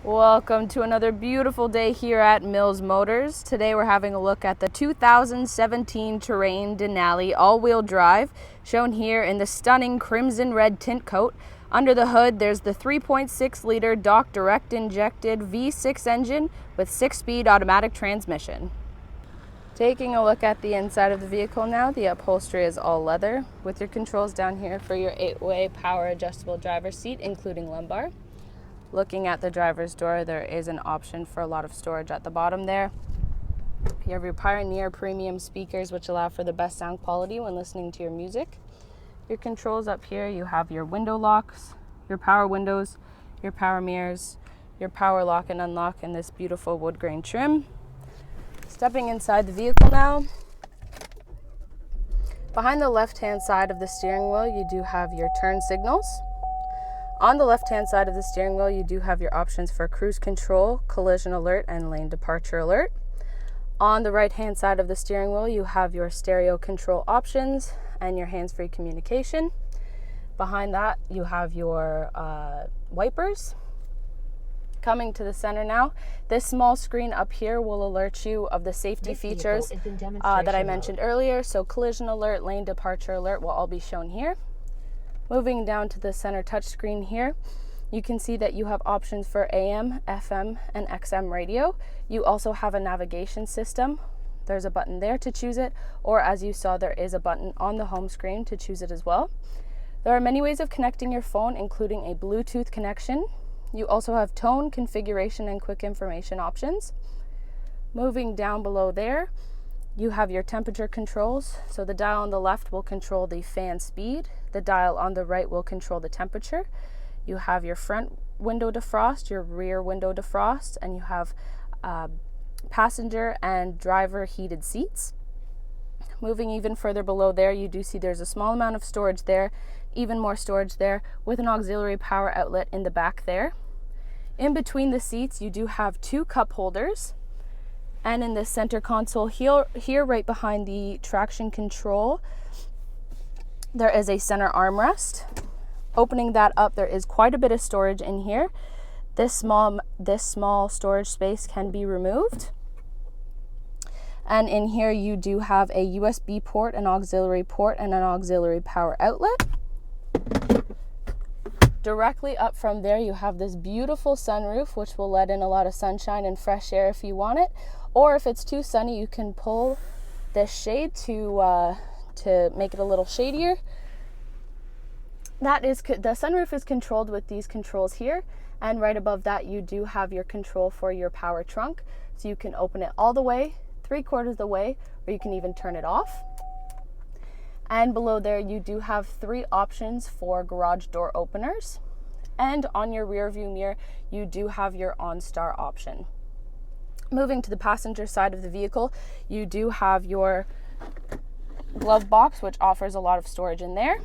Welcome to another beautiful day here at Mills Motors. Today we're having a look at the 2017 Terrain Denali all-wheel drive, shown here in the stunning crimson red tint coat. Under the hood there's the 3.6 liter Dock direct injected V6 engine with 6-speed automatic transmission. Taking a look at the inside of the vehicle now, the upholstery is all leather with your controls down here for your 8-way power adjustable driver's seat, including lumbar. Looking at the driver's door, there is an option for a lot of storage at the bottom there. You have your Pioneer premium speakers, which allow for the best sound quality when listening to your music. Your controls up here, you have your window locks, your power windows, your power mirrors, your power lock and unlock in this beautiful wood grain trim. Stepping inside the vehicle now. Behind the left-hand side of the steering wheel, you do have your turn signals. On the left-hand side of the steering wheel, you do have your options for cruise control, collision alert, and lane departure alert. On the right-hand side of the steering wheel, you have your stereo control options and your hands-free communication. Behind that, you have your wipers. Coming to the center now, this small screen up here will alert you of the safety features that I mentioned earlier. So collision alert, lane departure alert will all be shown here. Moving down to the center touchscreen here, you can see that you have options for AM, FM, and XM radio. You also have a navigation system. There's a button there to choose it, or as you saw, there is a button on the home screen to choose it as well. There are many ways of connecting your phone, including a Bluetooth connection. You also have tone, configuration, and quick information options. Moving down below there, you have your temperature controls. So the dial on the left will control the fan speed. The dial on the right will control the temperature. You have your front window defrost, your rear window defrost, and you have passenger and driver heated seats. Moving even further below there, you do see there's a small amount of storage there, even more storage there, with an auxiliary power outlet in the back there. In between the seats, you do have 2 cup holders. And in the center console here right behind the traction control, there is a center armrest. Opening that up, there is quite a bit of storage in here. This small storage space can be removed. And in here you do have a USB port, an auxiliary port, and an auxiliary power outlet. Directly up from there, you have this beautiful sunroof, which will let in a lot of sunshine and fresh air if you want it. Or if it's too sunny, you can pull this shade to make it a little shadier. The sunroof is controlled with these controls here. And right above that, you do have your control for your power trunk. So you can open it all the way, 3/4 of the way, or you can even turn it off. And below there, you do have 3 options for garage door openers. And on your rear view mirror, you do have your OnStar option. Moving to the passenger side of the vehicle, you do have your glove box, which offers a lot of storage in there.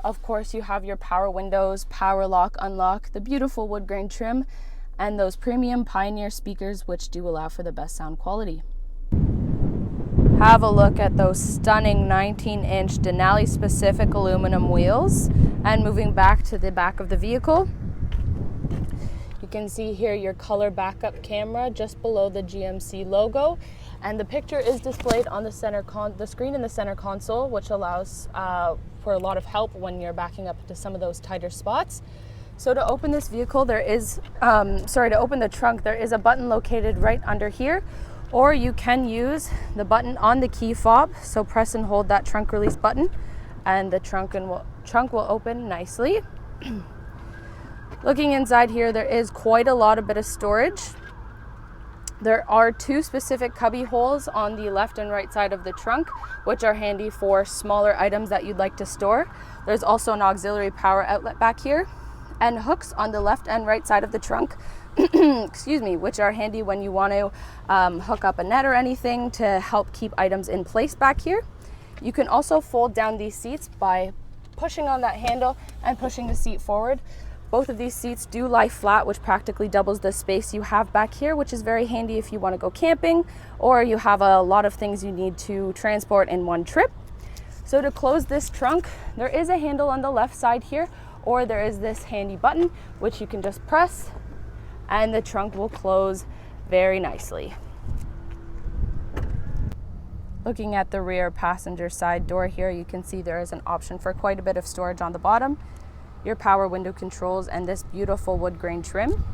Of course, you have your power windows, power lock, unlock, the beautiful wood grain trim, and those premium Pioneer speakers, which do allow for the best sound quality. Have a look at those stunning 19-inch Denali specific aluminum wheels. And moving back to the back of the vehicle, you can see here your color backup camera just below the GMC logo. And the picture is displayed on the screen in the center console, which allows for a lot of help when you're backing up into some of those tighter spots. So to open this vehicle, to open the trunk, there is a button located right under here. Or you can use the button on the key fob. So press and hold that trunk release button and the trunk will open nicely. Looking inside here, there is quite a bit of storage. There are 2 specific cubby holes on the left and right side of the trunk, which are handy for smaller items that you'd like to store. There's also an auxiliary power outlet back here and hooks on the left and right side of the trunk, which are handy when you want to hook up a net or anything to help keep items in place back here. You can also fold down these seats by pushing on that handle and pushing the seat forward. Both of these seats do lie flat, which practically doubles the space you have back here, which is very handy if you want to go camping or you have a lot of things you need to transport in one trip. So to close this trunk, there is a handle on the left side here, or there is this handy button, which you can just press and the trunk will close very nicely. Looking at the rear passenger side door here, you can see there is an option for quite a bit of storage on the bottom, your power window controls, and this beautiful wood grain trim.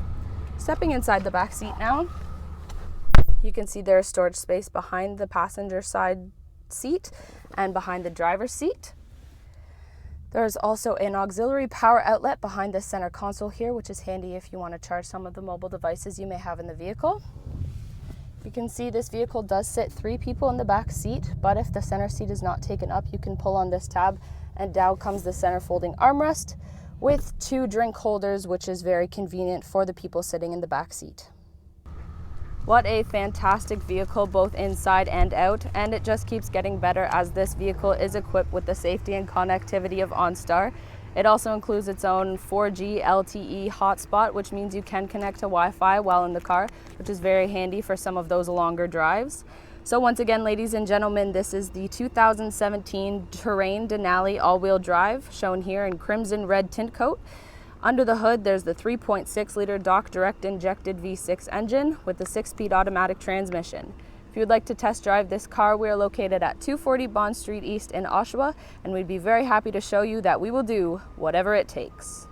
Stepping inside the back seat now, you can see there is storage space behind the passenger side seat and behind the driver's seat. There's also an auxiliary power outlet behind the center console here, which is handy if you want to charge some of the mobile devices you may have in the vehicle. You can see this vehicle does sit 3 people in the back seat, but if the center seat is not taken up, you can pull on this tab and down comes the center folding armrest with 2 drink holders, which is very convenient for the people sitting in the back seat. What a fantastic vehicle, both inside and out, and it just keeps getting better as this vehicle is equipped with the safety and connectivity of OnStar. It also includes its own 4G LTE hotspot, which means you can connect to Wi-Fi while in the car, which is very handy for some of those longer drives. So once again, ladies and gentlemen, this is the 2017 Terrain Denali all-wheel drive, shown here in crimson red tint coat. Under the hood, there's the 3.6-liter Dock direct injected V6 engine with the 6-speed automatic transmission. If you would like to test drive this car, we are located at 240 Bond Street East in Oshawa, and we'd be very happy to show you that we will do whatever it takes.